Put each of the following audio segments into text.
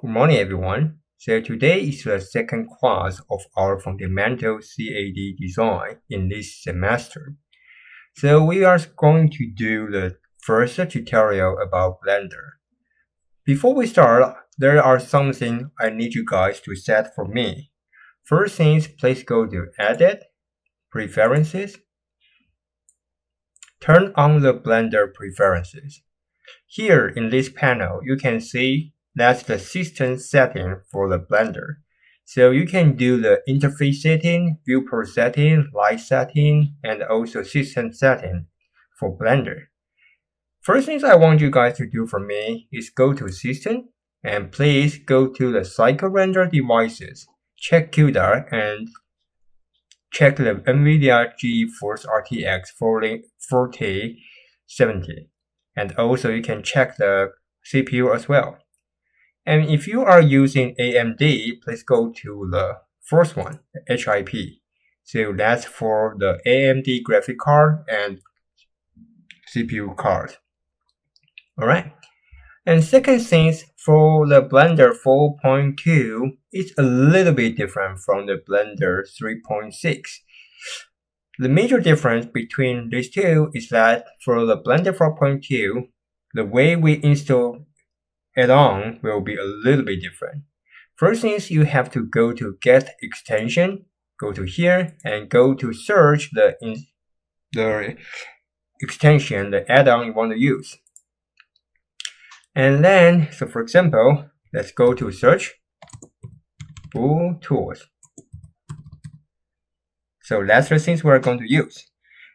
Good morning, everyone. So today is the second class of our fundamental CAD design in this semester. So we are going to do the first tutorial about Blender. Before we start, there are something I need you guys to set for me. First things, please go to Edit, Preferences. Turn on the Blender Preferences. Here in this panel, you can see that's the system setting for the Blender. So you can do the interface setting, viewport setting, light setting, and also system setting for Blender. First things I want you guys to do for me is go to System, and please go to the Cycle Render Devices, check QDAR, and check the NVIDIA GeForce RTX 4070. And also you can check the CPU as well. And if you are using AMD, please go to the first one, HIP. So that's for the AMD graphic card and CPU card. Alright. And second things, for the Blender 4.2, it's a little bit different from the Blender 3.6. The major difference between these two is that for the Blender 4.2, the way we install add-on will be a little bit different. First things, you have to go to Get Extension, go to here, and go to search the extension, the add-on you want to use. And then, so for example, let's go to Search, Bool Tools. So that's the things we're going to use.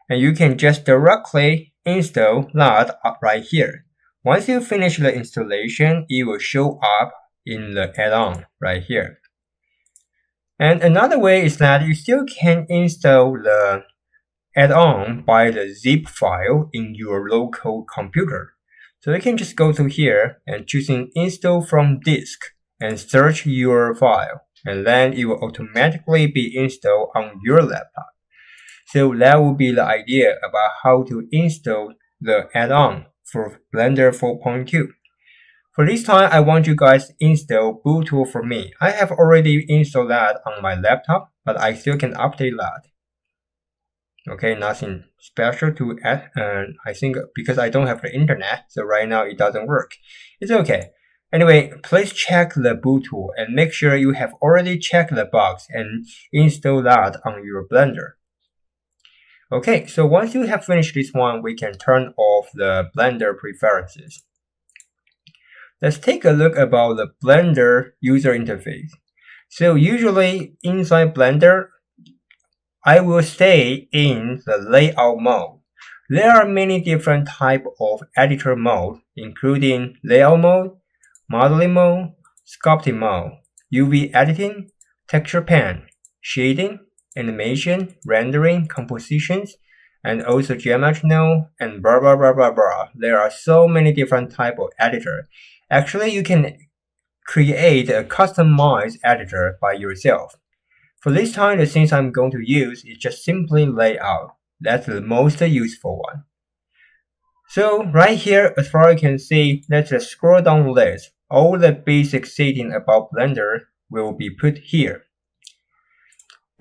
And you can just directly install that right here. Once you finish the installation, it will show up in the add-on right here. And another way is that you still can install the add-on by the zip file in your local computer. So you can just go to here and choosing Install from Disk and search your file. And then it will automatically be installed on your laptop. So that will be the idea about how to install the add-on for Blender 4.2. For this time, I want you guys to install Bool Tool for me. I have already installed that on my laptop, but I still can update that. Okay, nothing special to add. I think because I don't have the internet, so right now it doesn't work. It's okay. Anyway, please check the Bool Tool and make sure you have already checked the box and install that on your Blender. Okay, so once you have finished this one, we can turn off the Blender preferences. Let's take a look about the Blender user interface. So usually inside Blender, I will stay in the layout mode. There are many different types of editor mode, including layout mode, modeling mode, sculpting mode, UV editing, texture pen, shading, animation, rendering, compositions, and also geometry node, and blah blah blah blah blah. There are so many different types of editor. Actually, you can create a customized editor by yourself. For this time, the things I'm going to use is just simply layout. That's the most useful one. So right here, as far as you can see, let's just scroll down the list. All the basic setting about Blender will be put here.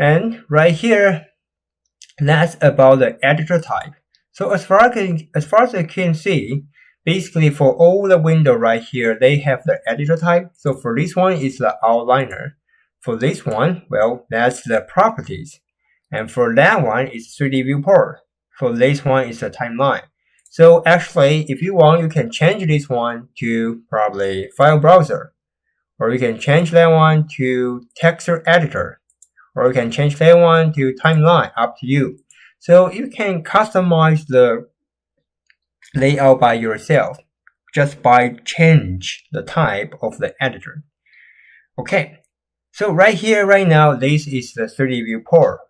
And right here, that's about the editor type. So as far as I can see, basically for all the window right here, they have the editor type. So for this one, it's the outliner. For this one, well, that's the properties. And for that one, it's 3D viewport. For this one, it's the timeline. So actually, if you want, you can change this one to probably file browser. Or you can change that one to texture editor. Or you can change that one to timeline, up to you. So you can customize the layout by yourself just by change the type of the editor. Okay. So right here, right now, this is the 3D viewport.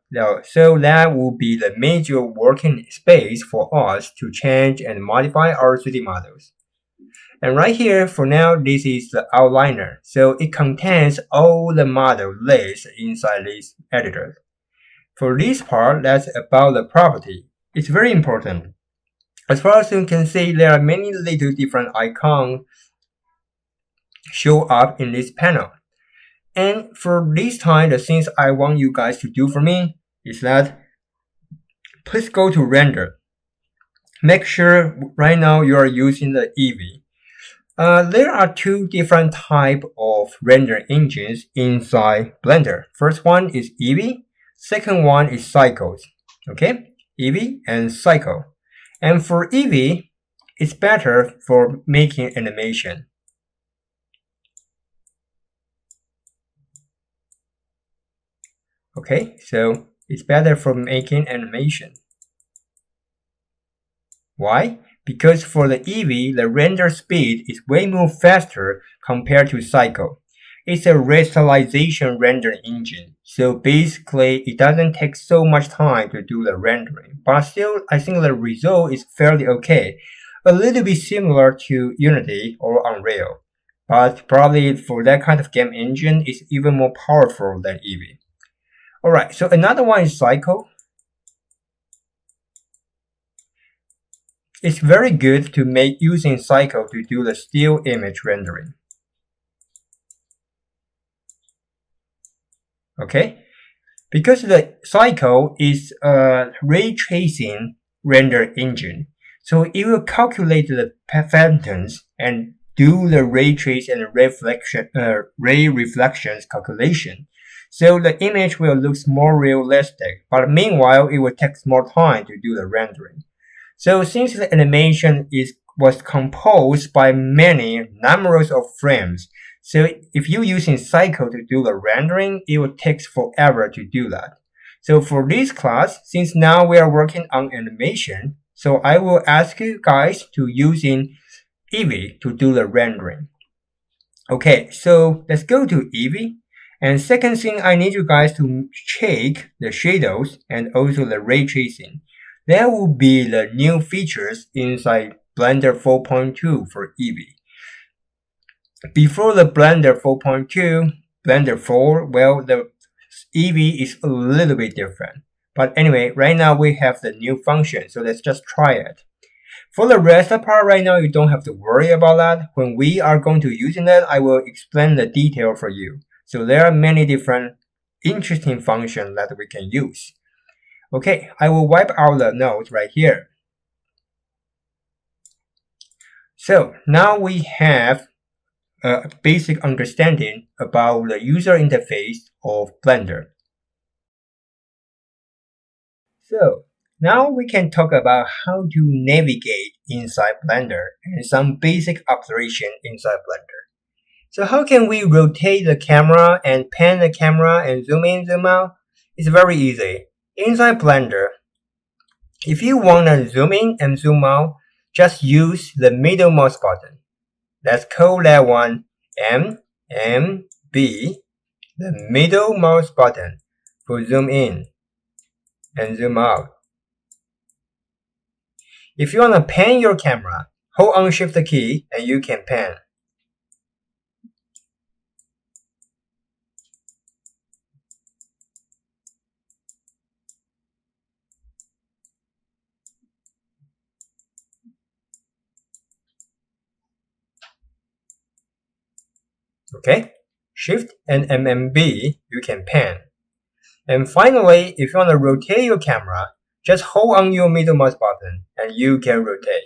So that will be the major working space for us to change and modify our 3D models. And right here, for now, this is the outliner. So it contains all the model lists inside this editor. For this part, that's about the property. It's very important. As far as you can see, there are many little different icons show up in this panel. And for this time, the things I want you guys to do for me is that please go to render. Make sure right now you are using the Eevee. There are two different types of render engines inside Blender. First one is Eevee. Second one is Cycles. Okay, Eevee and Cycle. And for Eevee, it's better for making animation. Okay, so it's better for making animation. Why? Because for the Eevee, the render speed is way more faster compared to Cycle. It's a rasterization render engine, so basically it doesn't take so much time to do the rendering. But still, I think the result is fairly okay. A little bit similar to Unity or Unreal, but probably for that kind of game engine, it's even more powerful than Eevee. Alright, so another one is Cycle. It's very good to make using Cycle to do the still image rendering. Okay, because the Cycle is a ray tracing render engine, so it will calculate the phantoms and do the ray trace and ray reflections calculation. So the image will look more realistic, but meanwhile it will take more time to do the rendering. So since the animation was composed by many numerous of frames, so if you're using Cycle to do the rendering, it will take forever to do that. So for this class, since now we are working on animation, so I will ask you guys to using Eevee to do the rendering. Okay, so let's go to Eevee. And second thing, I need you guys to check the shadows and also the ray tracing. There will be the new features inside Blender 4.2 for Eevee. Before the Blender 4.2, Blender 4, well, the Eevee is a little bit different. But anyway, right now we have the new function, so let's just try it. For the rest of the part right now, you don't have to worry about that. When we are going to using that, I will explain the detail for you. So there are many different interesting functions that we can use. Okay, I will wipe out the node right here. So now we have a basic understanding about the user interface of Blender. So now we can talk about how to navigate inside Blender and some basic operation inside Blender. So how can we rotate the camera and pan the camera and zoom in, zoom out? It's very easy. Inside Blender, if you want to zoom in and zoom out, just use the middle mouse button. Let's call that one MMB, the middle mouse button for zoom in and zoom out. If you want to pan your camera, hold on Shift key and you can pan. Okay, Shift and MMB, you can pan. And finally, if you want to rotate your camera, just hold on your middle mouse button and you can rotate.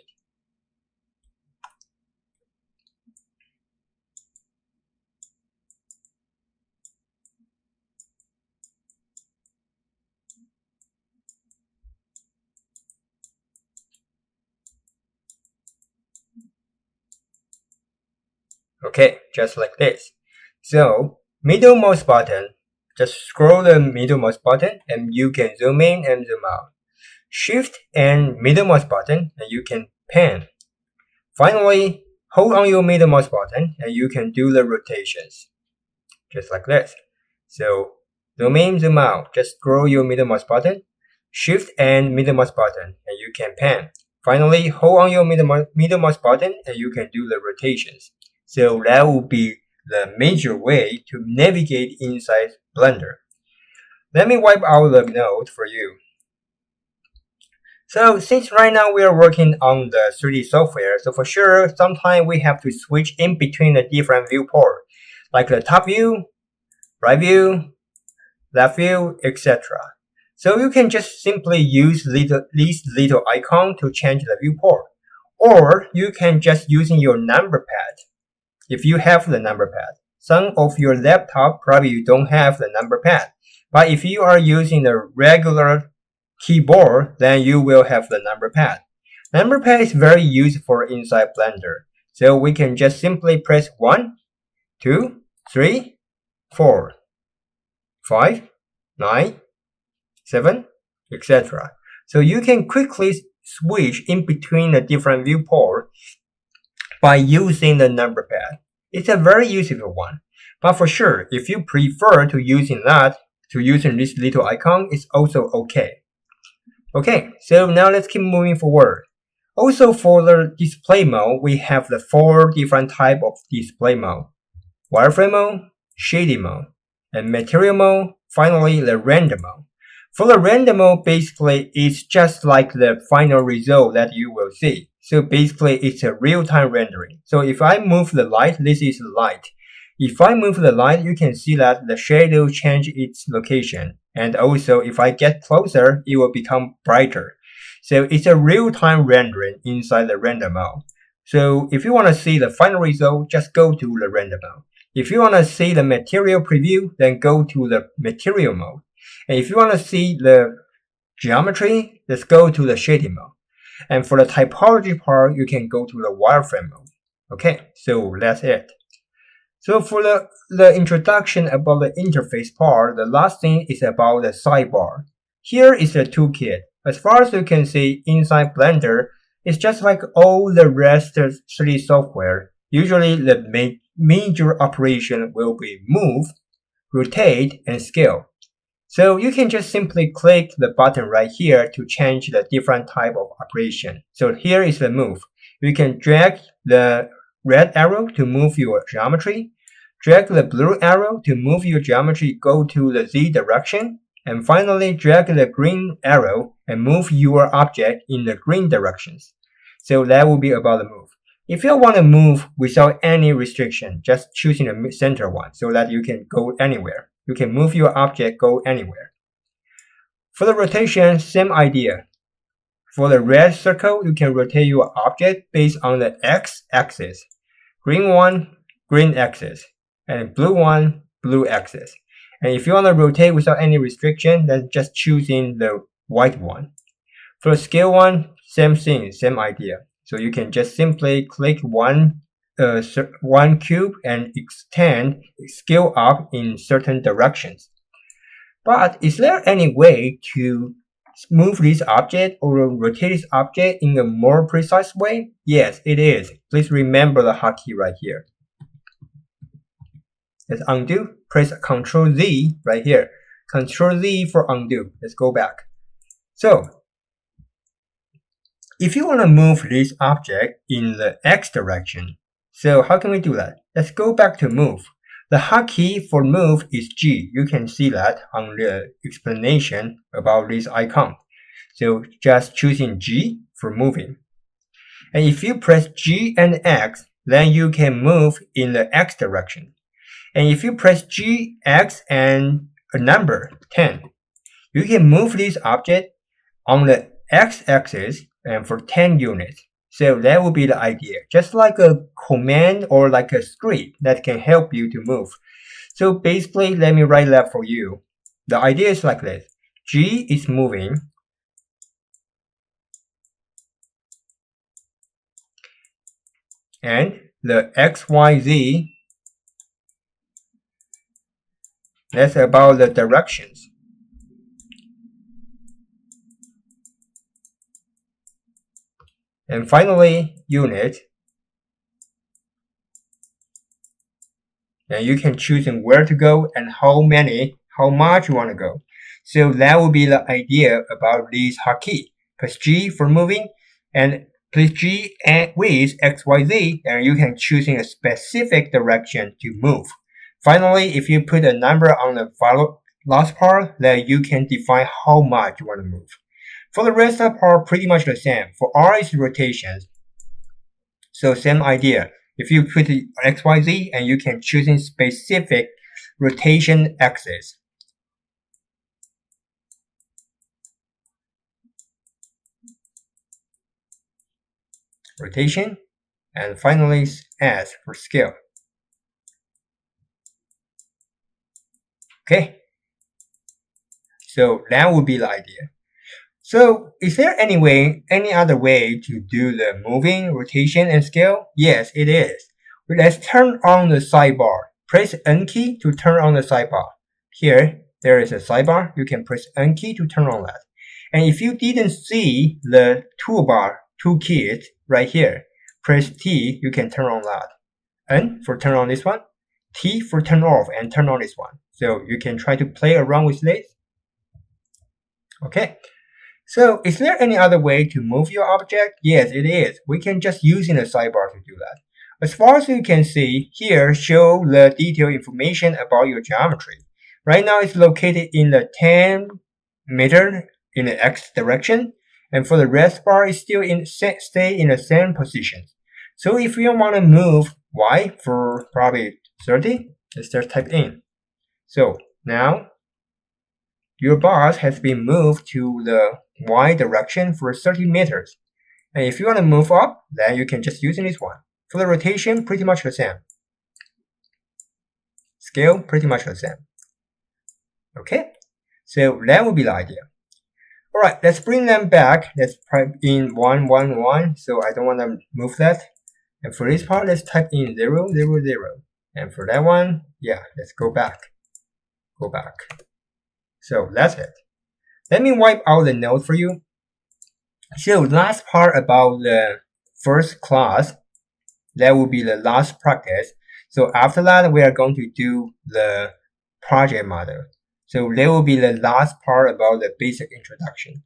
Okay, just like this. So, middle mouse button, just scroll the middle mouse button and you can zoom in and zoom out. Shift and middle mouse button and you can pan. Finally, hold on your middle mouse button and you can do the rotations. Just like this. So, zoom in, zoom out. Just scroll your middle mouse button. Shift and middle mouse button and you can pan. Finally, hold on your middle mouse button and you can do the rotations. So that will be the major way to navigate inside Blender. Let me wipe out the node for you. So since right now we are working on the 3D software, so for sure, sometimes we have to switch in between the different viewport, like the top view, right view, left view, etc. So you can just simply use these little icon to change the viewport. Or you can just using your number pad, if you have the number pad. Some of your laptop probably you don't have the number pad. But if you are using the regular keyboard, then you will have the number pad. Number pad is very useful inside Blender. So we can just simply press 1, 2, 3, 4, 5, 9, 7, etc. So you can quickly switch in between the different viewports by using the number pad. It's a very useful one. But for sure, if you prefer to using this little icon, it's also okay. Okay, so now let's keep moving forward. Also for the display mode, we have the 4 different types of display mode. Wireframe mode, shading mode, and material mode, finally the render mode. For the render mode, basically it's just like the final result that you will see. So basically it's a real-time rendering. So if I move the light, this is the light. If I move the light, you can see that the shadow change its location. And also if I get closer, it will become brighter. So it's a real-time rendering inside the render mode. So if you want to see the final result, just go to the render mode. If you want to see the material preview, then go to the material mode. And if you want to see the geometry, let's go to the shading mode. And for the typology part, you can go to the wireframe mode. Okay, so that's it. So for the introduction about the interface part, the last thing is about the sidebar. Here is the toolkit. As far as you can see inside Blender, it's just like all the rest of 3D software. Usually the major operation will be move, rotate, and scale. So you can just simply click the button right here to change the different type of operation. So here is the move. You can drag the red arrow to move your geometry, drag the blue arrow to move your geometry go to the Z direction, and finally drag the green arrow and move your object in the green directions. So that will be about the move. If you want to move without any restriction, just choosing the center one so that you can go anywhere. You can move your object go anywhere. For the rotation, same idea. For the red circle, you can rotate your object based on the x-axis. Green one, green axis. And blue one, blue axis. And if you want to rotate without any restriction, then just choosing the white one. For the scale one, same thing, same idea. So you can just simply click one cube and extend, scale up in certain directions. But is there any way to move this object or rotate this object in a more precise way? Yes, it is. Please remember the hotkey right here. Let's undo. Press Ctrl Z right here. Ctrl Z for undo. Let's go back. So if you want to move this object in the X direction, so how can we do that? Let's go back to move. The hotkey for move is G. You can see that on the explanation about this icon. So just choosing G for moving. And if you press G and X, then you can move in the X direction. And if you press G, X, and a number, 10, you can move this object on the X-axis and for 10 units. So that will be the idea. Just like a command or like a script that can help you to move. So basically, let me write that for you. The idea is like this. G is moving. And the XYZ, that's about the directions. And finally, unit. And you can choose where to go and how much you want to go. So that will be the idea about this hotkey. Press G for moving and press G and with XYZ, and you can choose a specific direction to move. Finally, if you put a number on the last part, then you can define how much you want to move. For the rest of the part, pretty much the same. For R is rotations. So same idea. If you put XYZ and you can choose in specific rotation axis. Rotation, and finally S for scale. Okay, so that would be the idea. So is there any other way to do the moving, rotation, and scale? Yes, it is. Let's turn on the sidebar. Press N key to turn on the sidebar. Here, there is a sidebar. You can press N key to turn on that. And if you didn't see the toolbar, two keys right here, press T, you can turn on that. N for turn on this one, T for turn off and turn on this one. So you can try to play around with this. Okay. So is there any other way to move your object? Yes, it is. We can just using the sidebar to do that. As far as you can see, here show the detailed information about your geometry. Right now it's located in the 10 meter in the X direction, and for the rest bar is still stay in the same position. So if you want to move Y for probably 30, let's just type in. So now your bars has been moved to the Y direction for 30 meters. And if you want to move up, then you can just use this one. For the rotation, pretty much the same. Scale, pretty much the same. Okay, so that would be the idea. Alright, let's bring them back. Let's type in 1, 1, 1. So I don't want to move that. And for this part, let's type in 0, 0, 0. And for that one, yeah, let's go back. Go back. So that's it. Let me wipe out the note for you. So last part about the first class, that will be the last practice. So after that, we are going to do the project model. So there will be the last part about the basic introduction.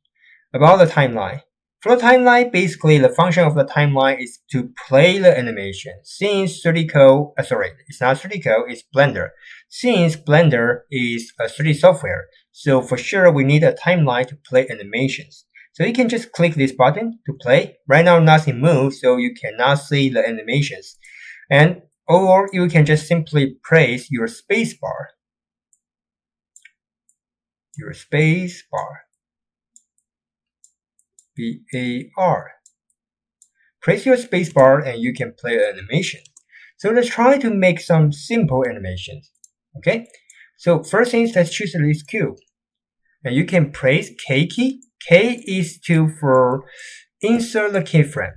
About the timeline. For the timeline, basically the function of the timeline is to play the animation. Since 3D Code, it's not 3D Code, it's Blender. Since Blender is a 3D software, so for sure we need a timeline to play animations. So you can just click this button to play. Right now nothing moves, so you cannot see the animations. Or you can just simply press your space bar. Your space bar. B-A-R. Press your space bar and you can play an animation. So let's try to make some simple animations. Okay, so first thing, let's choose this cube. And you can press K key. K is for insert the keyframe.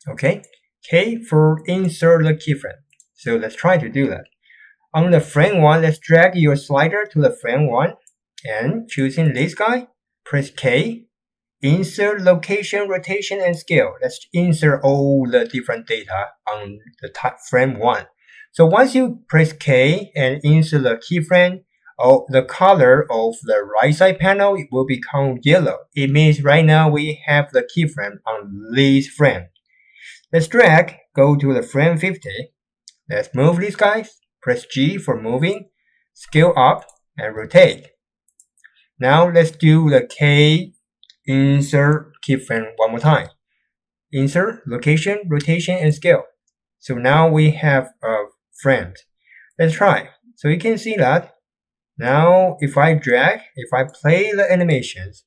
Okay, K for insert the keyframe. So let's try to do that. On the frame 1, let's drag your slider to the frame 1 and choosing this guy, press K, insert location, rotation, and scale. Let's insert all the different data on the frame 1. So once you press K and insert the keyframe, the color of the right side panel will become yellow. It means right now we have the keyframe on this frame. Let's drag, go to the frame 50. Let's move these guys. Press G for moving, scale up, and rotate. Now let's do the K insert keyframe one more time. Insert, location, rotation, and scale. So now we have frames. Let's try. So you can see that. Now if I drag, if I play the animations,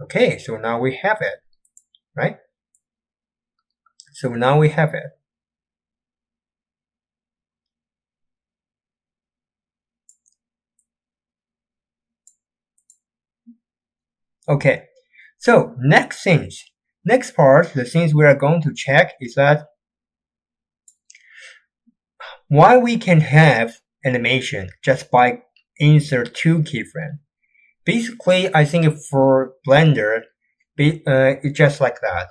okay, so now we have it, right? So now we have it. Okay, so next part, the things we are going to check is that why we can have animation just by insert two keyframe. Basically, I think for Blender, it's just like that.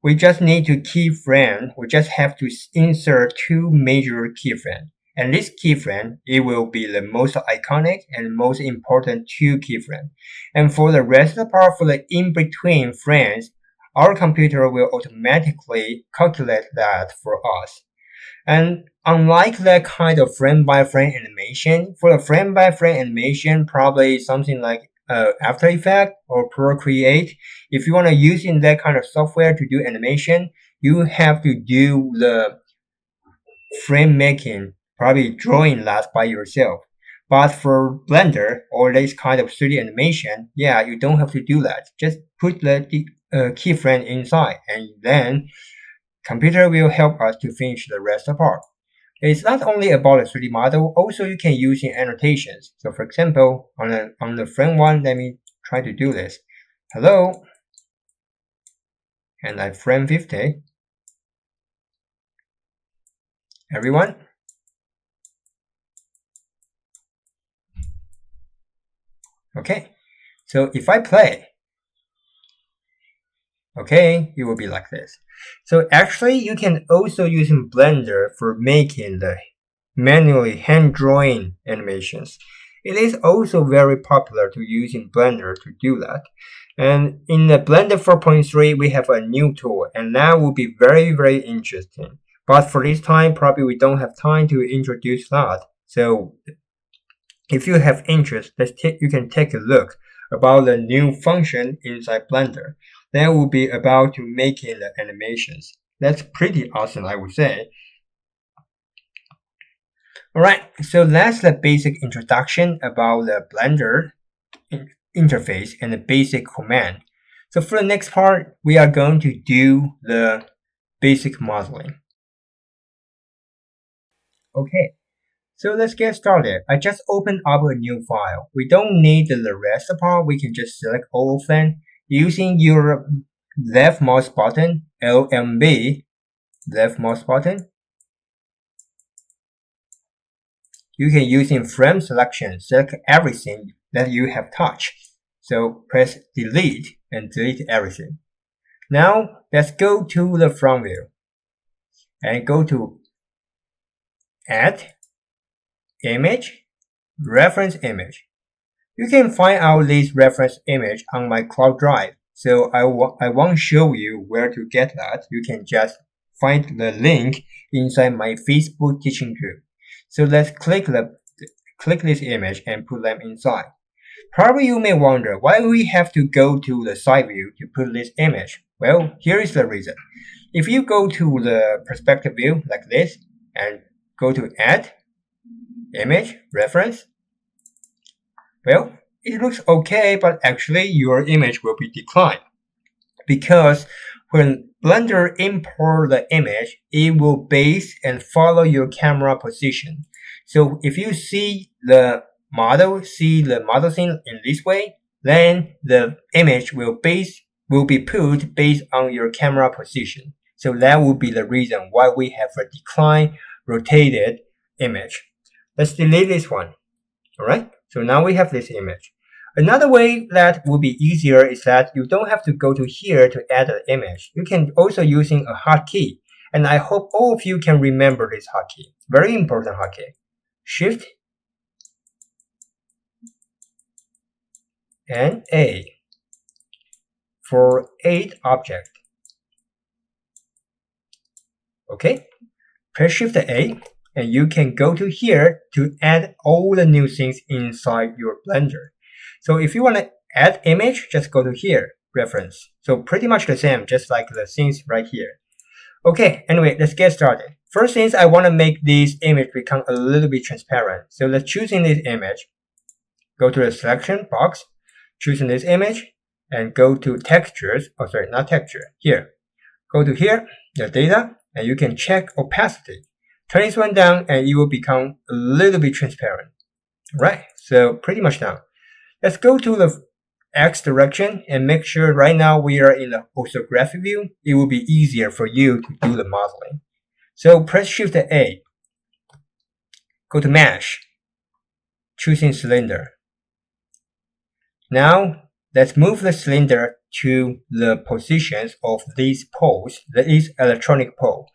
We just need to keyframe. We just have to insert two major keyframes. And this keyframe, it will be the most iconic and most important two keyframes. And for the rest of the part, for the in-between frames, our computer will automatically calculate that for us. And unlike that kind of frame-by-frame animation, for the frame-by-frame animation, probably something like After Effects or Procreate, if you want to use in that kind of software to do animation, you have to do the frame making, probably drawing that by yourself. But for Blender or this kind of 3D animation, yeah, you don't have to do that. Just put the keyframe inside, and then computer will help us to finish the rest apart. It's not only about a 3D model, also you can use in annotations. So for example, on the frame one, let me try to do this. Hello, and I frame 50. Everyone. Okay, so if I play, okay, it will be like this. So actually, you can also use Blender for making the manually hand-drawing animations. It is also very popular to use in Blender to do that. And in the Blender 4.3, we have a new tool, and that will be very, very interesting. But for this time, probably we don't have time to introduce that. So if you have interest, you can take a look about the new function inside Blender. That will be about to making the animations. That's pretty awesome, I would say. Alright, so that's the basic introduction about the Blender interface and the basic command. So for the next part, we are going to do the basic modeling. Okay, so let's get started. I just opened up a new file. We don't need the rest part. We can just select all of them using your left mouse button, LMB, left mouse button. You can use in frame selection, select everything that you have touched. So press delete and delete everything. Now let's go to the front view and go to add image, reference image. You can find out this reference image on my cloud drive. So I won't show you where to get that. You can just find the link inside my Facebook teaching group. So let's click this image and put them inside. Probably you may wonder why we have to go to the side view to put this image. Well, here is the reason. If you go to the perspective view like this and go to add image reference, well, it looks okay, but actually your image will be declined because when Blender import the image, it will base and follow your camera position. So if you see the model scene in this way, then the image will be put based on your camera position. So that would be the reason why we have a decline rotated image. Let's delete this one. Alright, so now we have this image. Another way that will be easier is that you don't have to go to here to add an image. You can also using a hotkey. And I hope all of you can remember this hotkey. Very important hotkey. Shift and A for add object. Okay, press Shift A and you can go to here to add all the new things inside your Blender. So if you want to add image, just go to here, reference. So pretty much the same, just like the things right here. Okay, anyway, let's get started. First things, I want to make this image become a little bit transparent. So let's choosing this image. Go to the selection box, choosing this image, and go to textures. Oh, sorry, not texture. Here. Go to here, the data, and you can check opacity. Turn this one down, and it will become a little bit transparent. Right, so pretty much done. Let's go to the X direction and make sure right now we are in the orthographic view. It will be easier for you to do the modeling. So press Shift A. Go to Mesh. Choosing cylinder. Now let's move the cylinder to the positions of these poles, that is electronic pole.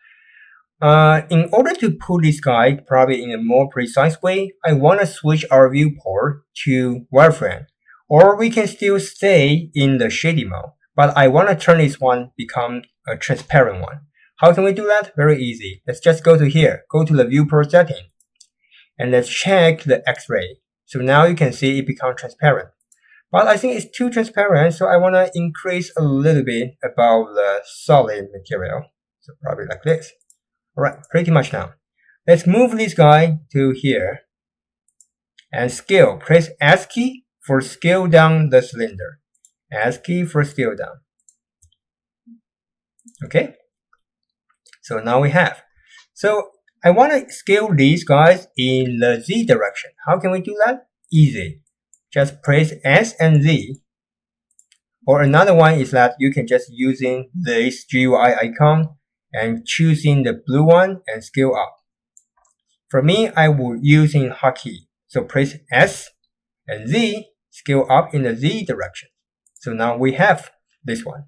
In order to put this guy probably in a more precise way, I want to switch our viewport to wireframe. Or we can still stay in the shading mode, but I want to turn this one become a transparent one. How can we do that? Very easy. Let's just go to here, go to the viewport setting, and let's check the X-ray. So now you can see it become transparent. But I think it's too transparent, so I want to increase a little bit about the solid material. So probably like this. Alright, pretty much now. Let's move this guy to here. And scale. Press S key for scale down the cylinder. S key for scale down. Okay. So now we have. So I want to scale these guys in the Z direction. How can we do that? Easy. Just press S and Z. Or another one is that you can just using this GUI icon and choosing the blue one and scale up. For me, I will using hotkey. So press S and Z, scale up in the Z direction. So now we have this one.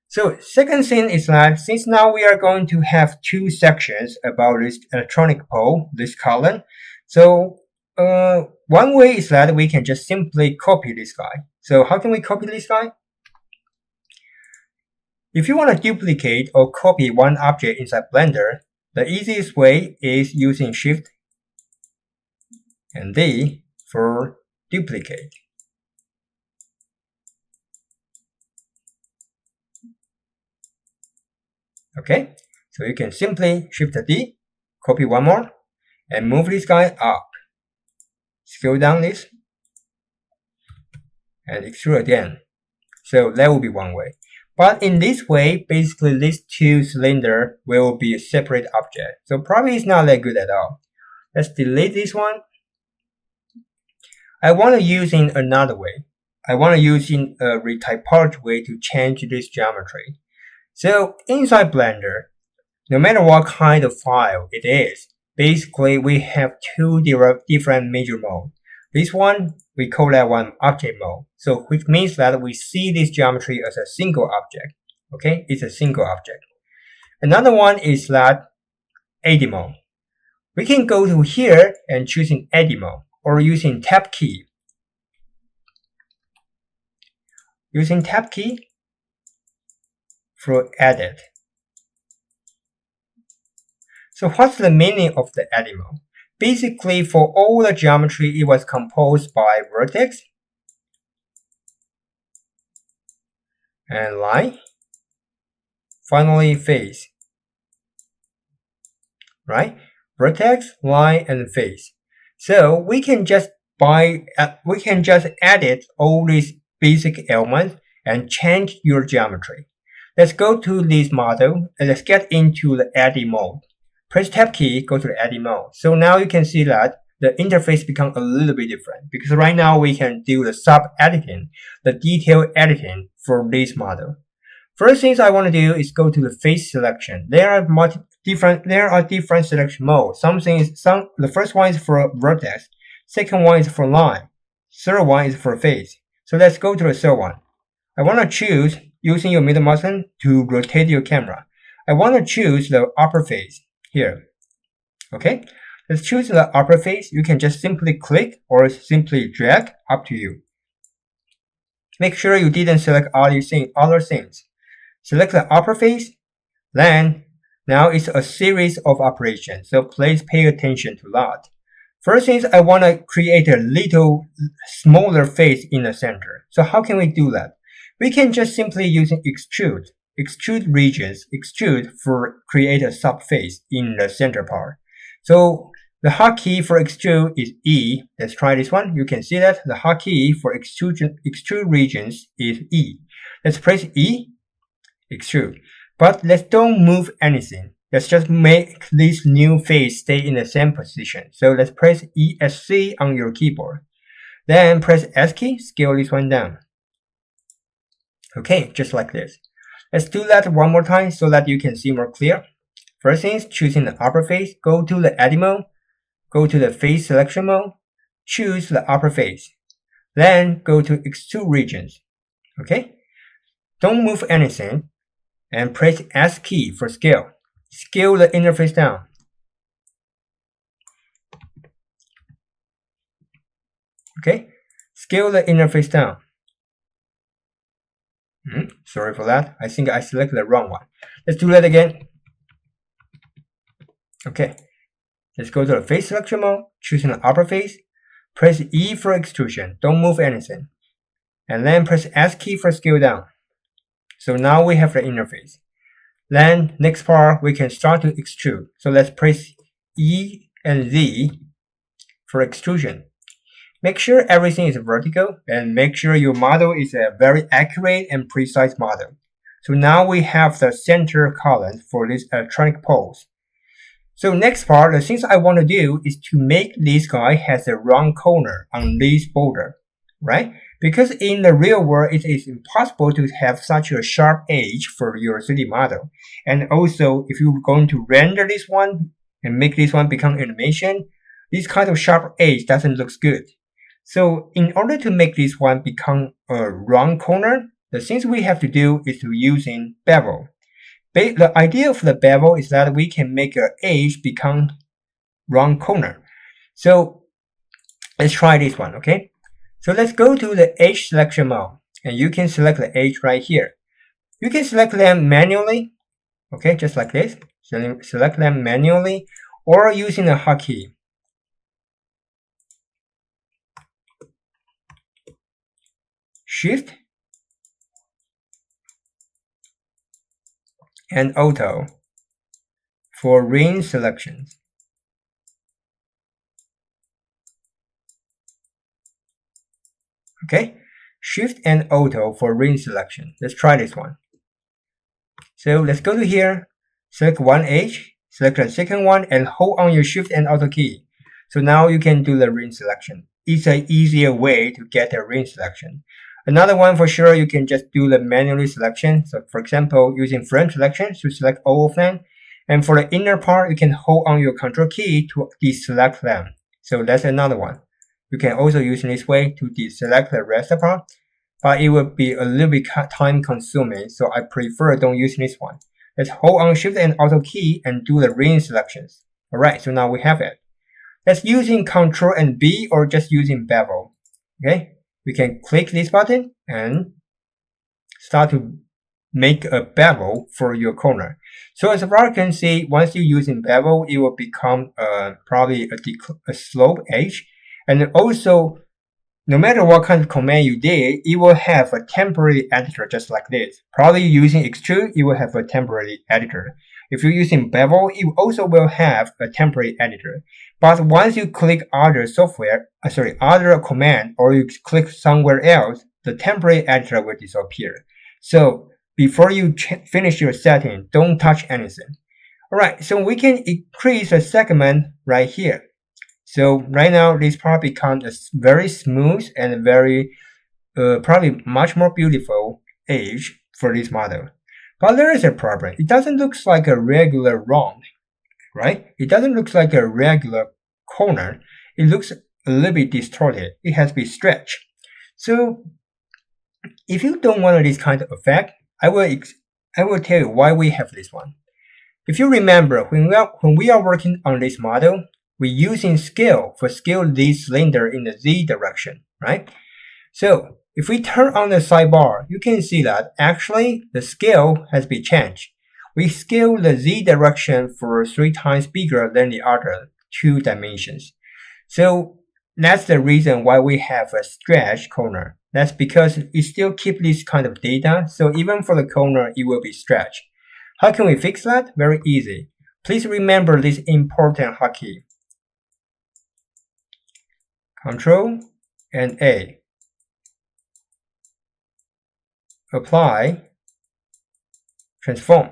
So second thing is that since now we are going to have two sections about this electronic pole, this column. So one way is that we can just simply copy this guy. So how can we copy this guy? If you want to duplicate or copy one object inside Blender, the easiest way is using Shift and D for duplicate. Okay, so you can simply Shift D, copy one more, and move this guy up. Scale down this, and extrude again. So that will be one way. But in this way, basically these two cylinders will be a separate object. So probably it's not that good at all. Let's delete this one. I want to use in another way. I want to use in a retypology way to change this geometry. So inside Blender, no matter what kind of file it is, basically we have two different major modes. This one, we call that one object mode. So which means that we see this geometry as a single object. Okay, it's a single object. Another one is that edit mode. We can go to here and choosing edit mode or using tab key. Using tab key for edit. So what's the meaning of the edit mode? Basically, for all the geometry, it was composed by vertex and line, finally face. Right? Vertex, line, and face. So we can just edit all these basic elements and change your geometry. Let's go to this model and let's get into the edit mode. Press tab key, go to the edit mode. So now you can see that the interface becomes a little bit different because right now we can do the sub editing, the detail editing for this model. First things I want to do is go to the face selection. There are different selection modes. The first one is for vertex, second one is for line, third one is for face. So let's go to the third one. I want to choose using your middle mouse button to rotate your camera. I want to choose the upper face here. Okay, let's choose the upper face. You can just simply click or simply drag, up to you. Make sure you didn't select other things. Select the upper face, then now it's a series of operations. So please pay attention to that. First is I want to create a little smaller face in the center. So how can we do that? We can just simply use extrude regions, extrude for create a subface in the center part. So the hotkey for extrude is E. Let's try this one. You can see that the hotkey for extrude regions is E. Let's press E, extrude. But let's don't move anything. Let's just make this new face stay in the same position. So let's press ESC on your keyboard. Then press S key, scale this one down. Okay, just like this. Let's do that one more time so that you can see more clear. First thing is choosing the upper face, go to the edit mode, go to the face selection mode, choose the upper face. Then go to extrude regions. Okay? Don't move anything and press S key for scale. Scale the interface down. Okay? Scale the interface down. Sorry for that. I think I selected the wrong one. Let's do that again. Okay, let's go to the face selection mode, choosing the upper face, press E for extrusion, don't move anything, and then press S key for scale down. So now we have the interface. Then next part we can start to extrude. So let's press E and Z for extrusion. Make sure everything is vertical and make sure your model is a very accurate and precise model. So now we have the center column for this electronic pose. So next part, the things I want to do is to make this guy has a round corner on this border, right? Because in the real world, it is impossible to have such a sharp edge for your 3D model. And also, if you're going to render this one and make this one become animation, this kind of sharp edge doesn't look good. So in order to make this one become a round corner, the things we have to do is to using bevel. The idea of the bevel is that we can make an edge become round corner. So let's try this one, okay? So let's go to the edge selection mode, and you can select the edge right here. You can select them manually, okay, just like this. Select them manually or using a hotkey. Shift and Auto for ring selections. Okay, Shift and Auto for ring selection. Let's try this one. So let's go to here, select one edge, select the second one, and hold on your Shift and Auto key. So now you can do the ring selection. It's an easier way to get a ring selection. Another one for sure, you can just do the manually selection. So for example, using frame selection to select all of them. And for the inner part, you can hold on your control key to deselect them. So that's another one. You can also use this way to deselect the rest of the part, but it will be a little bit time consuming. So I prefer don't use this one. Let's hold on Shift and Auto key and do the ring selections. Alright, so now we have it. Let's using Control and B or just using bevel. Okay. We can click this button and start to make a bevel for your corner. So as far as you can see, once you're using bevel, it will become probably a slope edge. And also, no matter what kind of command you did, it will have a temporary editor just like this. Probably using extrude, it will have a temporary editor. If you're using bevel, it also will have a temporary editor. But once you click other other command, or you click somewhere else, the temporary editor will disappear. So before you finish your setting, don't touch anything. Alright, so we can increase the segment right here. So right now, this part becomes very smooth and very, probably much more beautiful edge for this model. But there is a problem. It doesn't look like a regular round, right? It doesn't look like a regular corner. It looks a little bit distorted. It has to be stretched. So if you don't want this kind of effect, I will tell you why we have this one. If you remember, when we are working on this model, we're using scale for scale this cylinder in the Z direction, right? So if we turn on the sidebar, you can see that actually the scale has been changed. We scale the Z direction for 3 times bigger than the other 2 dimensions. So that's the reason why we have a stretched corner. That's because it still keeps this kind of data. So even for the corner, it will be stretched. How can we fix that? Very easy. Please remember this important hotkey. Control and A. Apply, transform.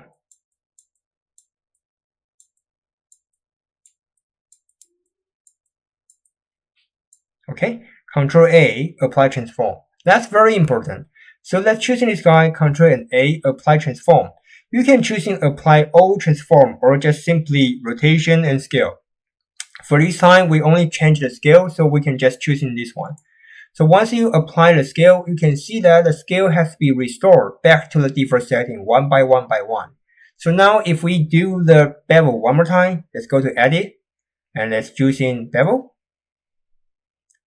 Okay, Control A, apply transform. That's very important. So let's choose this guy, Control and A, apply transform. You can choose apply all transform or just simply rotation and scale. For this time, we only change the scale, so we can just choose this one. So once you apply the scale, you can see that the scale has to be restored back to the default setting one by one by one. So now if we do the bevel one more time, let's go to edit and let's choose in bevel.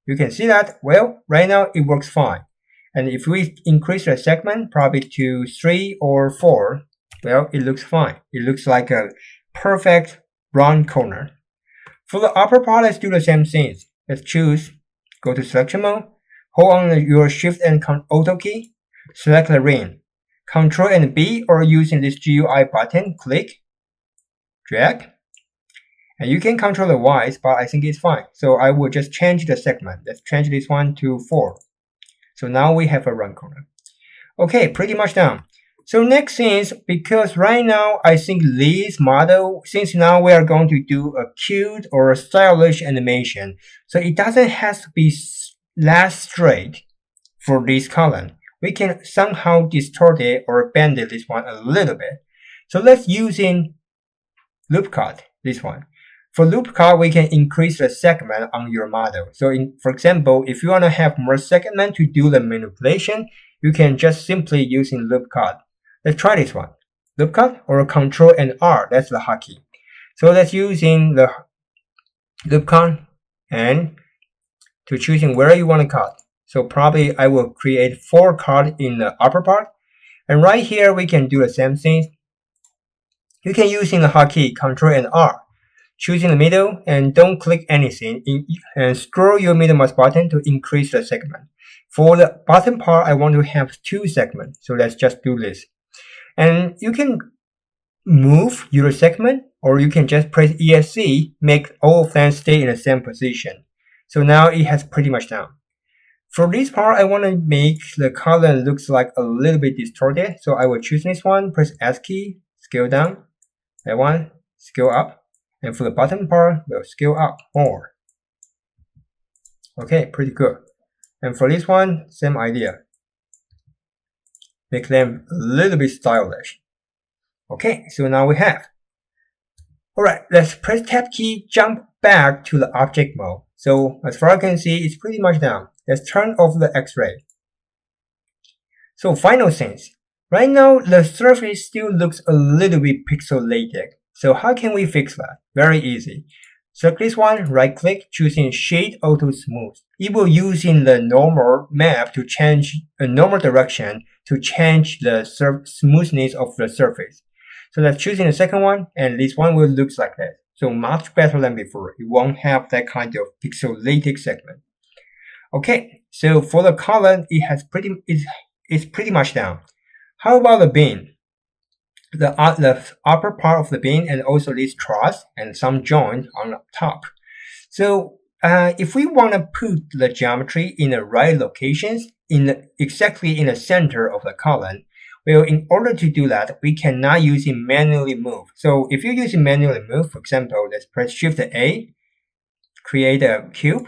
You can see that, well, right now it works fine. And if we increase the segment probably to 3 or 4, well, it looks fine. It looks like a perfect round corner. For the upper part, let's do the same things. Let's choose, go to selection mode, hold on your Shift and Auto key, select the ring. Control and B, or using this GUI button, click, drag. And you can control the Y's, but I think it's fine. So I will just change the segment. Let's change this one to 4. So now we have a round corner. Okay, pretty much done. So next is, because right now I think this model, since now we are going to do a cute or a stylish animation, so it doesn't have to be that straight for this column. We can somehow distort it or bend it, this one a little bit. So let's use in loop cut, this one. For loop cut, we can increase the segment on your model. So for example, if you want to have more segment to do the manipulation, you can just simply use in loop cut. Let's try this one. Loop cut or Control and R, that's the hotkey. So let's use in the loop cut and to choosing where you want to cut. So probably I will create 4 cuts in the upper part. And right here, we can do the same thing. You can use in the hotkey Control and R. Choosing the middle and don't click anything and scroll your middle mouse button to increase the segment. For the bottom part, I want to have 2 segments. So let's just do this. And you can move your segment, or you can just press ESC, make all of them stay in the same position. So now it has pretty much done. For this part, I want to make the color looks like a little bit distorted. So I will choose this one, press S key, scale down. That one, scale up. And for the bottom part, we'll scale up more. Okay, pretty good. And for this one, same idea. Make them a little bit stylish. Okay, so now we have. Alright, let's press Tab key, jump back to the object mode. So as far as I can see, it's pretty much done. Let's turn off the X-ray. So final things. Right now, the surface still looks a little bit pixelated. So how can we fix that? Very easy. Select this one, right click, choosing Shade Auto Smooth. It will use in the normal map to change a normal direction to change the smoothness of the surface. So let's choose in the second one, and this one will look like that. So much better than before. It won't have that kind of pixelated segment. Okay, so for the color, it's pretty much done. How about the beam? The upper part of the beam and also this truss and some joint on the top. So if we want to put the geometry in the right locations, exactly in the center of the column, well, in order to do that, we cannot use it manually move. So if you're using manually move, for example, let's press Shift A, create a cube,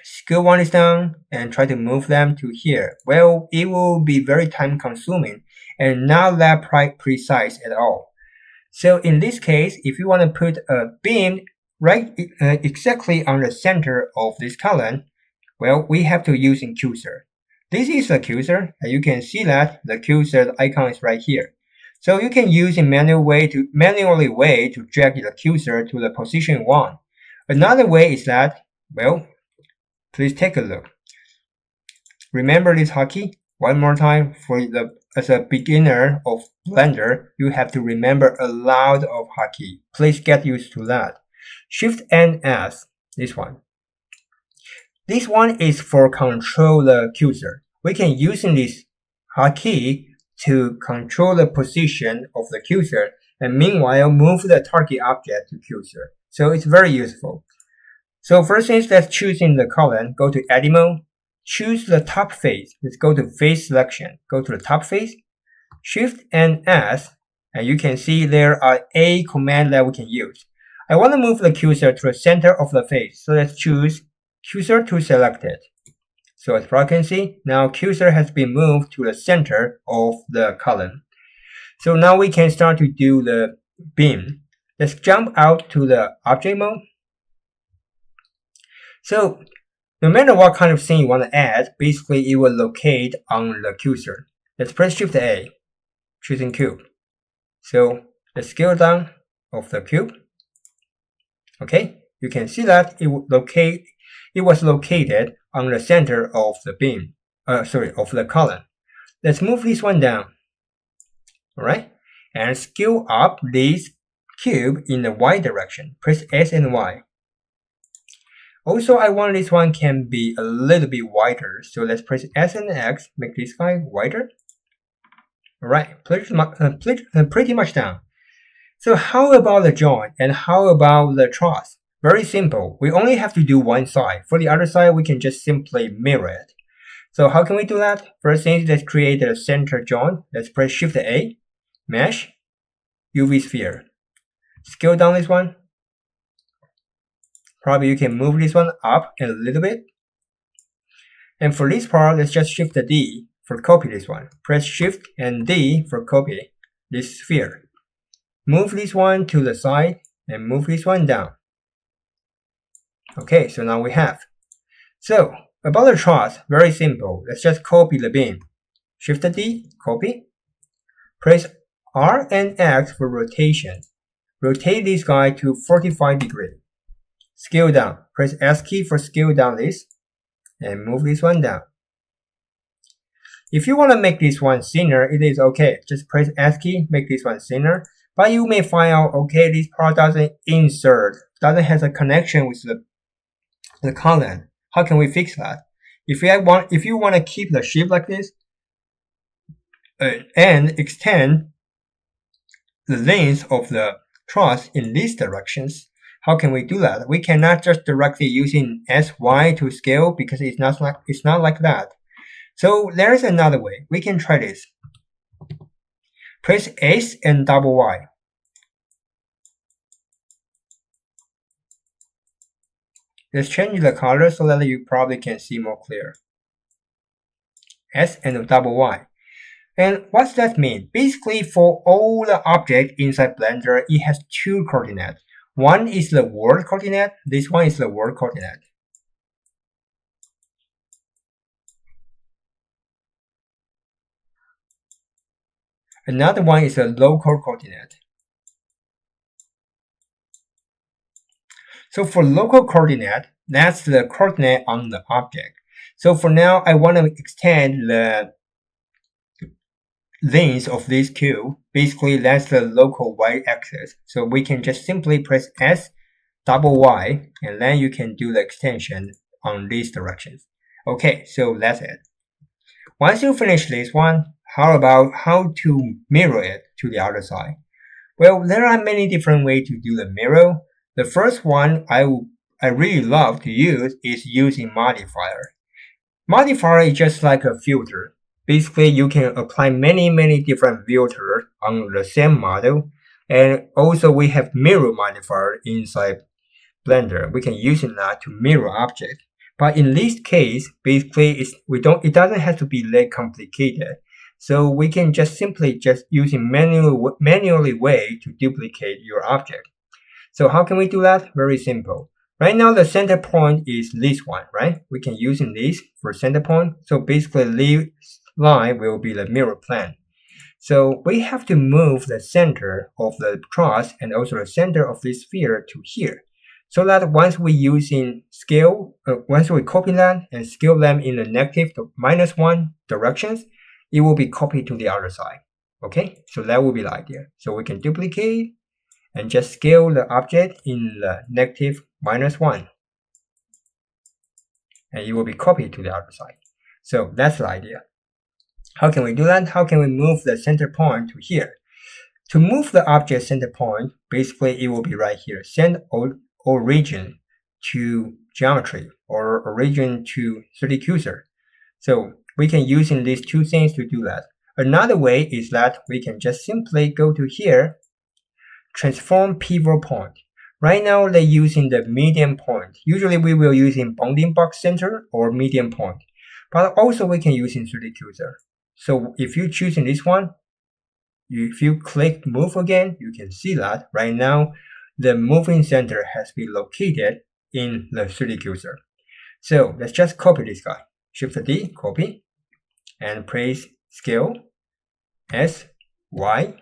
scale one is down, and try to move them to here. Well, it will be very time consuming and not that precise at all. So in this case, if you want to put a beam right exactly on the center of this column, well, we have to use in cursor. This is the cursor, and you can see that the cursor icon is right here. So you can use a manually way to drag the cursor to the position 1. Another way is that, well, please take a look. Remember this hotkey? One more time, as a beginner of Blender, you have to remember a lot of hotkey. Please get used to that. Shift and S, this one. This one is for control the cursor. We can use this hotkey to control the position of the cursor and meanwhile move the target object to cursor. So it's very useful. So first thing, let's choose in the column, go to Edit mode, choose the top face. Let's go to face selection, go to the top face, Shift and S, and you can see there are a command that we can use. I want to move the cursor to the center of the face, so let's choose cursor to select it. So as far as you can see, now cursor has been moved to the center of the column. So now we can start to do the beam. Let's jump out to the object mode. So no matter what kind of thing you want to add, basically it will locate on the cursor. Let's press Shift A, choosing cube. So let's scale down of the cube. Okay, you can see that it was located on the center of the beam, of the column. Let's move this one down. All right, and scale up this cube in the Y direction. Press S and Y. Also, I want this one can be a little bit wider. So let's press S and X, make this guy wider. Alright, pretty much done. So how about the joint and how about the truss? Very simple. We only have to do one side. For the other side, we can just simply mirror it. So how can we do that? First thing, let's create a center joint. Let's press Shift A, Mesh, UV Sphere. Scale down this one. Probably you can move this one up a little bit. And for this part, let's just Shift D for copy this one. Press Shift and D for copy this sphere. Move this one to the side and move this one down. Okay, so now we have. So about the truss, very simple. Let's just copy the beam. Shift D, copy. Press R and X for rotation. Rotate this guy to 45 degrees. Scale down. Press S key for scale down this. And move this one down. If you want to make this one thinner, it is okay. Just press S key, make this one thinner. But you may find out, okay, this part doesn't doesn't have a connection with the column. How can we fix that? If you want to keep the shape like this and extend the length of the truss in these directions, how can we do that? We cannot just directly using SY to scale because it's not like that. So there's another way. We can try this. Press S and double Y. Let's change the color so that you probably can see more clear. S and double Y. And what's that mean? Basically, for all the objects inside Blender, it has two coordinates. One is the world coordinate. This one is the world coordinate. Another one is a local coordinate. So for local coordinate, that's the coordinate on the object. So for now, I want to extend the length of this cube. Basically, that's the local y-axis. So we can just simply press S, double Y, and then you can do the extension on these directions. Okay, so that's it. Once you finish this one, how about how to mirror it to the other side? Well, there are many different ways to do the mirror. The first one I really love to use is using modifier. Modifier is just like a filter. Basically, you can apply many different filters on the same model. And also we have mirror modifier inside Blender. We can use that to mirror object. But in this case, basically it doesn't have to be that complicated. So we can just simply using manually way to duplicate your object. So how can we do that? Very simple. Right now the center point is this one, right? We can use this for center point. So basically this line will be the mirror plane. So we have to move the center of the truss and also the center of this sphere to here. So that once we copy that and scale them in the negative to -1 directions, it will be copied to the other side. Okay, so that will be the idea. So we can duplicate and just scale the object in the negative -1. And it will be copied to the other side. So that's the idea. How can we do that? How can we move the center point to here? To move the object center point, basically it will be right here. Send origin to geometry or origin to 3D cursor. So we can use these two things to do that. Another way is that we can just simply go to here, transform pivot point. Right now they're using the median point. Usually we will use in bounding box center or median point. But also we can use in 3D cursor. So if you choose this one, if you click move again, you can see that right now the moving center has been located in the 3D cursor. So let's just copy this guy. Shift D, copy, and press scale S, Y,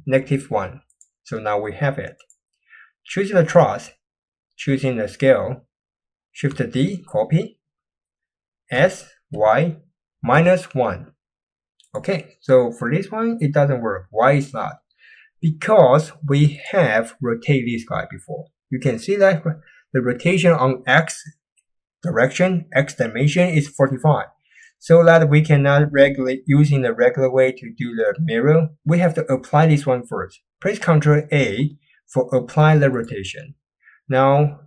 -1. So now we have it. Choosing the truss, choosing the scale, Shift D, copy, S, Y, -1. Okay, so for this one, it doesn't work. Why is that? because we have rotate this guy before. You can see that the rotation on X direction, X dimension is 45. So that we cannot regulate using the regular way to do the mirror, we have to apply this one first. Press Ctrl A for apply the rotation. Now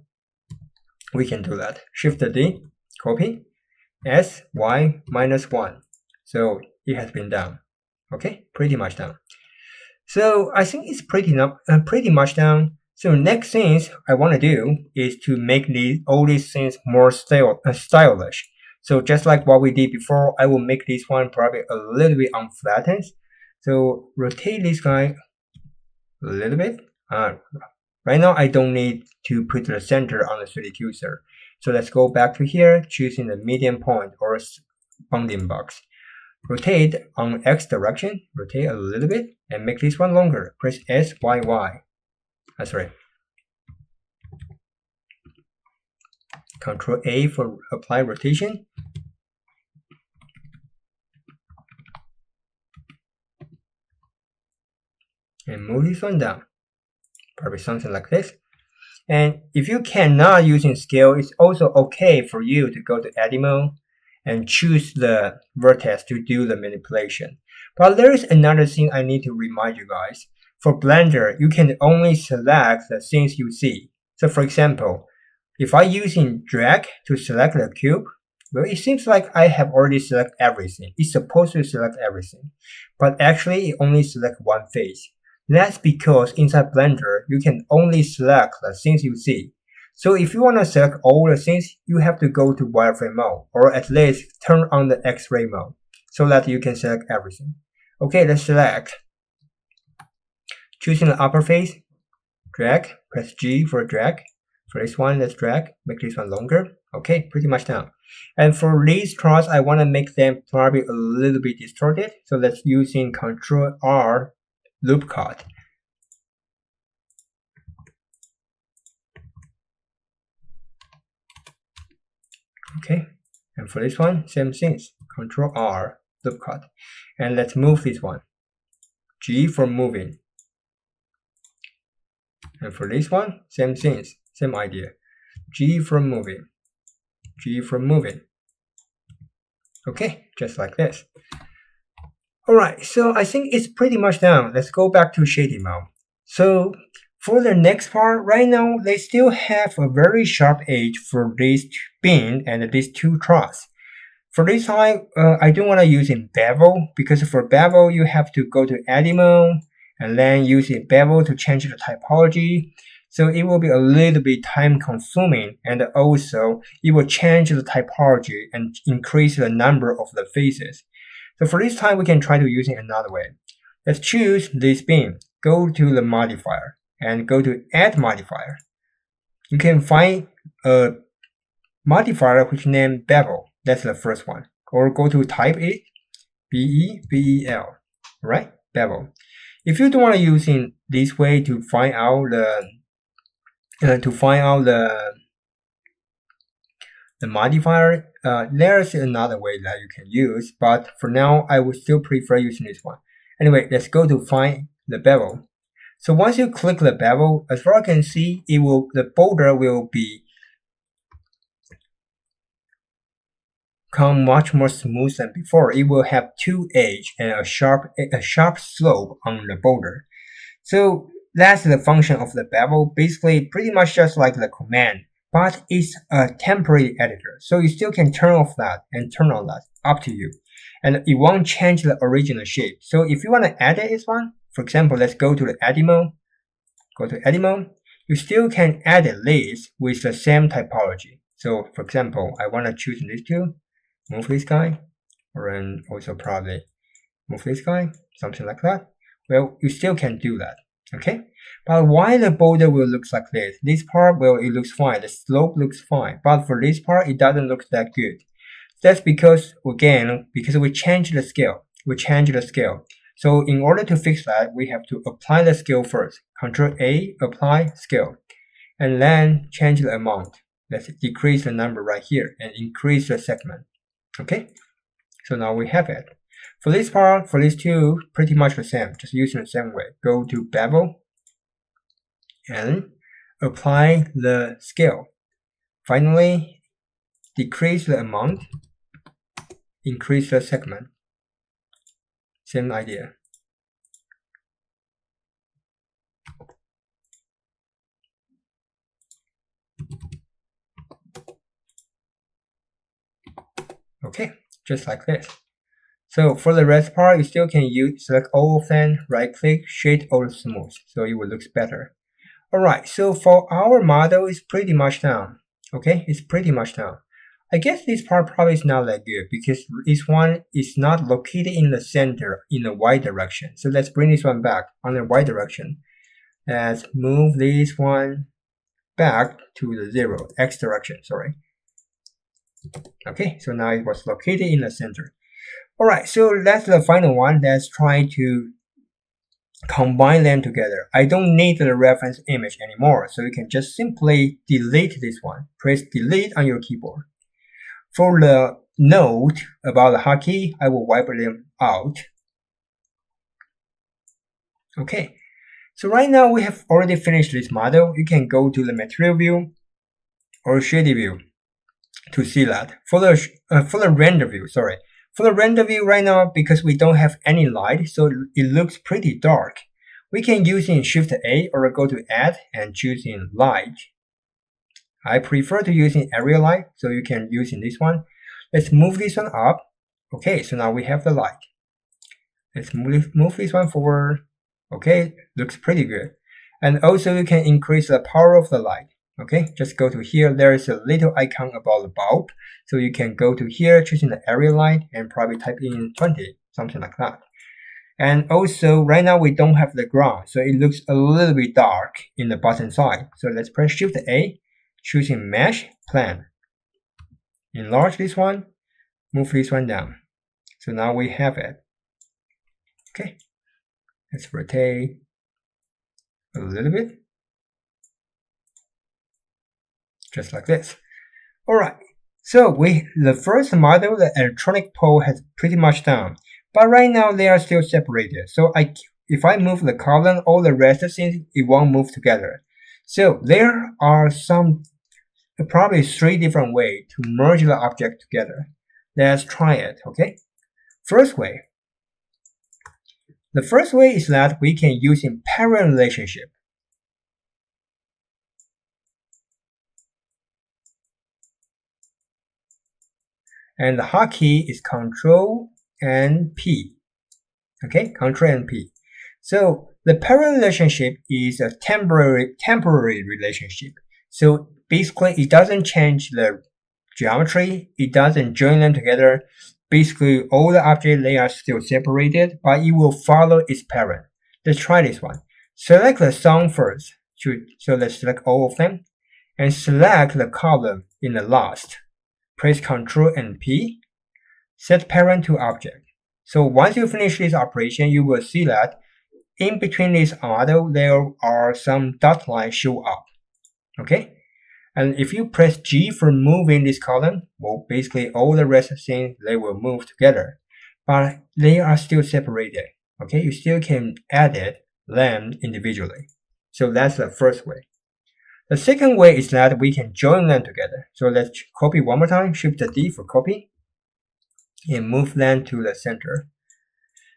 we can do that. Shift D, copy, S, Y, -1. So it has been done. Okay, pretty much done. So I think it's pretty much done. So next things I want to do is to make all these things more stylish. So just like what we did before, I will make this one probably a little bit unflattened. So rotate this guy a little bit. Right now I don't need to put the center on the 3D cursor. So let's go back to here, choosing the median point or bounding box. Rotate on X direction, rotate a little bit, and make this one longer. Press S, Y, Y. That's right. Ctrl A for apply rotation. And move this one down. Probably something like this. And if you cannot using scale, it's also okay for you to go to edit mode and choose the vertex to do the manipulation. But there is another thing I need to remind you guys. For Blender, you can only select the things you see. So for example, if I using drag to select the cube, well, it seems like I have already selected everything. It's supposed to select everything, but actually it only selects one face. That's because inside Blender, you can only select the things you see. So if you want to select all the things, you have to go to wireframe mode, or at least turn on the X-ray mode, so that you can select everything. Okay, let's select. Choosing the upper face, drag, press G for drag. For this one, let's drag, make this one longer. Okay, pretty much done. And for these tracks, I want to make them probably a little bit distorted. So let's using Ctrl R loop cut. Okay, and for this one, same things. Ctrl R loop cut. And let's move this one. G for moving. And for this one, same things, same idea. G for moving. G for moving. Okay, just like this. Alright, so I think it's pretty much done. Let's go back to shading mode. So for the next part, right now, they still have a very sharp edge for this beam and these two troughs. For this time, I don't want to use in bevel, because for bevel, you have to go to edit mode and then use a bevel to change the typology. So it will be a little bit time consuming, and also it will change the typology and increase the number of the faces. So for this time, we can try to use it another way. Let's choose this beam, go to the modifier, and go to add modifier. You can find a modifier which named bevel. That's the first one. Or go to type it, B-E-V-E-L, right? Bevel. If you don't want to use in this way to find out the modifier, there's another way that you can use, but for now I would still prefer using this one. Anyway, let's go to find the bevel. So once you click the bevel, as far as I can see, the border will become much more smooth than before. It will have two edges and a sharp slope on the border. So that's the function of the bevel. Basically, pretty much just like the command, but it's a temporary editor. So you still can turn off that and turn on that, up to you. And it won't change the original shape. So if you want to edit this one, for example, let's go to the edit mode. Go to edit mode. You still can edit this with the same typology. So for example, I want to choose these two. Move this guy, or then also probably move this guy, something like that. Well, you still can do that, okay? But why the border will look like this? This part, well, it looks fine. The slope looks fine. But for this part, it doesn't look that good. That's because, again, because we changed the scale. So in order to fix that, we have to apply the scale first. Ctrl A, apply scale. And then change the amount. Let's decrease the number right here and increase the segment. Okay, so now we have it. For this part, for these two, pretty much the same, just using the same way. Go to bevel and apply the scale. Finally, decrease the amount, increase the segment. Same idea. Okay, just like this. So for the rest part, you still can select all of them, right click, shade all smooth, so it will look better. Alright, so for our model, it's pretty much done. Okay, it's pretty much done. I guess this part probably is not that good because this one is not located in the center in the y direction. So let's bring this one back on the y direction. Let's move this one back to the 0, x direction, sorry. Okay, so now it was located in the center. Alright, so that's the final one. Let's try to combine them together. I don't need the reference image anymore, so you can just simply delete this one. Press delete on your keyboard. For the note about the hotkey, I will wipe them out. Okay, so right now we have already finished this model. You can go to the material view or shaded view to see that. For the render view, sorry. For the render view right now, because we don't have any light, so it looks pretty dark. We can use in Shift A or go to Add and choose in Light. I prefer to use in Area Light, so you can use in this one. Let's move this one up. Okay, so now we have the light. Let's move this one forward. Okay, looks pretty good. And also you can increase the power of the light. Okay, just go to here. There is a little icon about the bulb. So you can go to here, choosing the area light, and probably type in 20, something like that. And also, right now we don't have the ground, so it looks a little bit dark in the bottom side. So let's press Shift A, choosing Mesh, Plan. Enlarge this one, move this one down. So now we have it. Okay, let's rotate a little bit. Just like this. Alright, so the first model, the electronic pole, has pretty much done. But right now they are still separated. So if I move the column, all the rest of things, it won't move together. So there are probably 3 different ways to merge the object together. Let's try it, okay? First way. The first way is that we can use in parent relationship. And the hotkey is Control and P. Okay, Control and P. So the parent relationship is a temporary relationship. So basically, it doesn't change the geometry. It doesn't join them together. Basically, all the objects, they are still separated, but it will follow its parent. Let's try this one. Select the sum first. So let's select all of them. And select the column in the last. Press Ctrl and P, set parent to object. So once you finish this operation, you will see that in between this model, there are some dot lines show up. Okay? And if you press G for moving this column, well, basically all the rest of things, they will move together. But they are still separated. Okay? You still can edit them individually. So that's the first way. The second way is that we can join them together. So let's copy one more time, Shift D for copy, and move them to the center.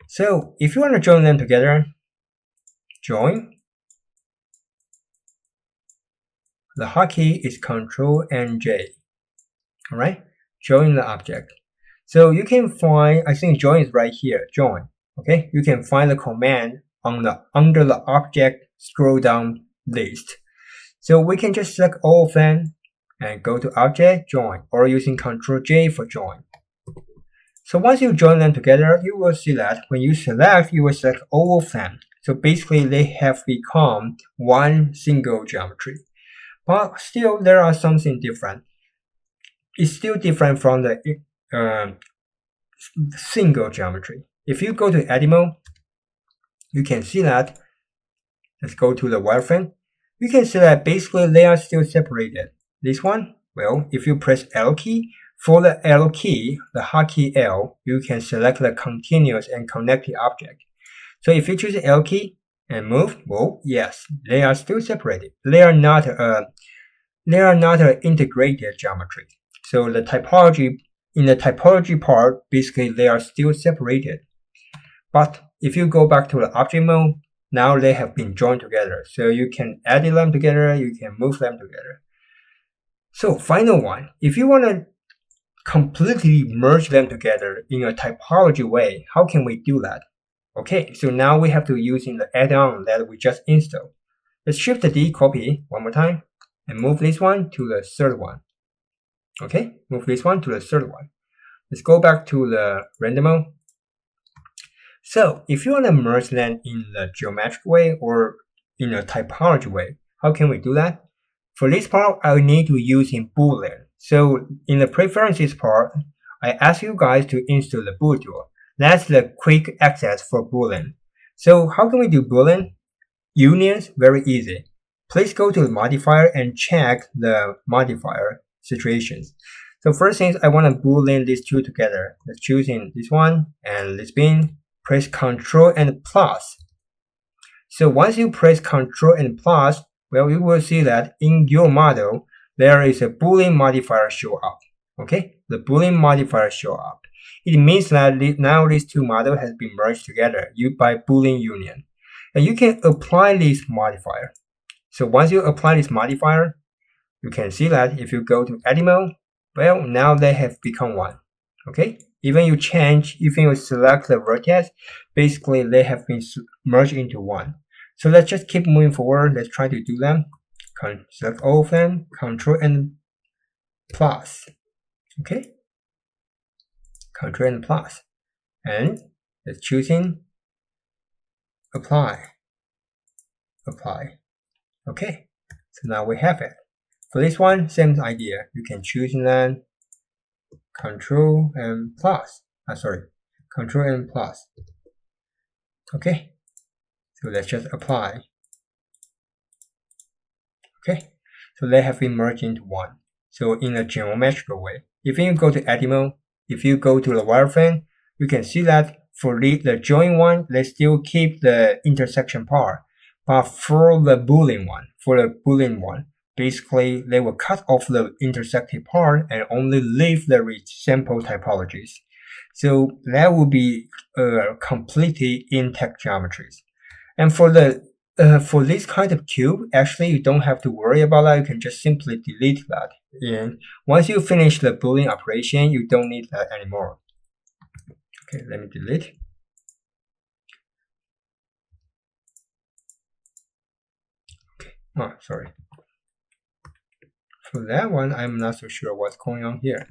So if you want to join them together, join. The hotkey is Ctrl and J. Alright, join the object. So you can find, I think join is right here, join. Okay, you can find the command on under the object scroll down list. So we can just select all of them and go to Object, Join, or using Ctrl J for Join. So once you join them together, you will see that when you select, you will select all of them. So basically, they have become one single geometry. But still, there are something different. It's still different from the single geometry. If you go to Edit Mode, you can see that. Let's go to the wireframe. You can see that basically they are still separated. This one, well, if you press L key For the L key, the hotkey L, you can select the continuous and connected object. So if you choose the L key and move, well, yes, they are still separated. They are not an integrated geometry. So the topology, in the topology part, basically they are still separated. But if you go back to the object mode, now they have been joined together. So you can edit them together, you can move them together. So final one, if you want to completely merge them together in a topology way, how can we do that? Okay, so now we have to use in the add-on that we just installed. Let's shift the D, copy one more time, and move this one to the third one. Okay, move this one to the third one. Let's go back to the render mode. So if you want to merge them in the geometric way or in a topology way, how can we do that? For this part, I need to use in Boolean. So in the preferences part, I ask you guys to install the bool tool. That's the quick access for Boolean. So how can we do Boolean? Unions, very easy. Please go to the modifier and check the modifier situations. So first thing is I want to Boolean these two together. Let's choose in this one and this bin. Press Ctrl and plus. So once you press Ctrl and plus, well, you will see that in your model, there is a Boolean modifier show up. Okay, the Boolean modifier show up. It means that now these two models has been merged together by Boolean union. And you can apply this modifier. So once you apply this modifier, you can see that if you go to edit mode, well, now they have become one. Okay, even you select the vertex, basically they have been merged into one. So let's just keep moving forward. Let's try to do them. Select all of them, Ctrl and plus. Okay, Ctrl and plus, and let's choose in apply. Okay, so now we have it. For this one, same idea. You can choose in then Ctrl and plus. Ctrl and plus. Okay, so let's just apply. Okay, so they have been merged into one. So in a geometrical way. If you go to edit mode, if you go to the wireframe, you can see that for the join one, they still keep the intersection part. But for the Boolean one, basically they will cut off the intersected part and only leave the sample topologies. So that will be completely intact geometries. And for this kind of cube, actually you don't have to worry about that. You can just simply delete that. And once you finish the Boolean operation, you don't need that anymore. Okay, let me delete. Okay, sorry. For that one, I'm not so sure what's going on here.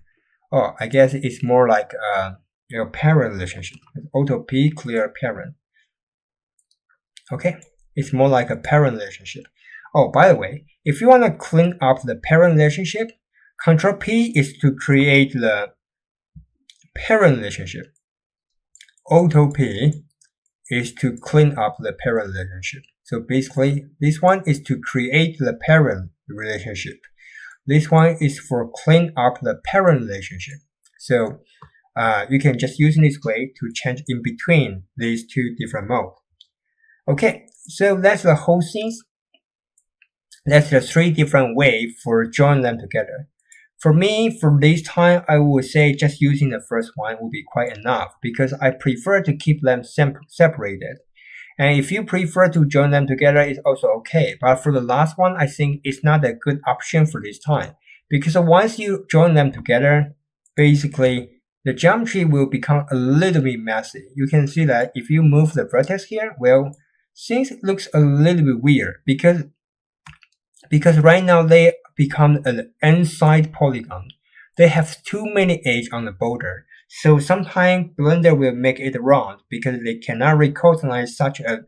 Oh, I guess it's more like a parent relationship. Auto P clear parent. Okay, it's more like a parent relationship. Oh, by the way, if you want to clean up the parent relationship, Ctrl P is to create the parent relationship. Auto P is to clean up the parent relationship. So basically, this one is to create the parent relationship. This one is for clean up the parent relationship. So you can just use this way to change in between these two different modes. Okay, so that's the whole thing. That's the three different ways for join them together. For me, for this time, I would say just using the first one would be quite enough because I prefer to keep them separated. And if you prefer to join them together, it's also okay. But for the last one, I think it's not a good option for this time. Because once you join them together, basically, the geometry will become a little bit messy. You can see that if you move the vertex here, well, things looks a little bit weird. Because right now they become an n-side polygon. They have too many edges on the border. So sometimes Blender will make it round because they cannot recognize such a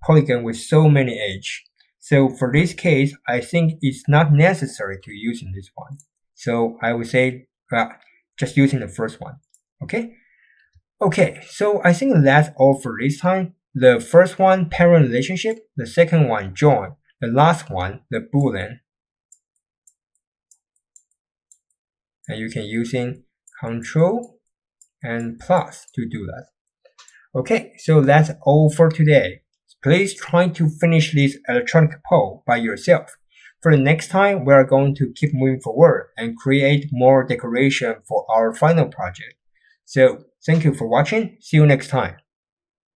polygon with so many edges. So for this case, I think it's not necessary to use in this one. So I would say just using the first one. Okay. Okay, so I think that's all for this time. The first one, parent relationship. The second one, join. The last one, the Boolean. And you can use in Control and plus to do that. Okay, so that's all for today. Please try to finish this electronic poll by yourself. For the next time, we are going to keep moving forward and create more decoration for our final project. So, thank you for watching. See you next time.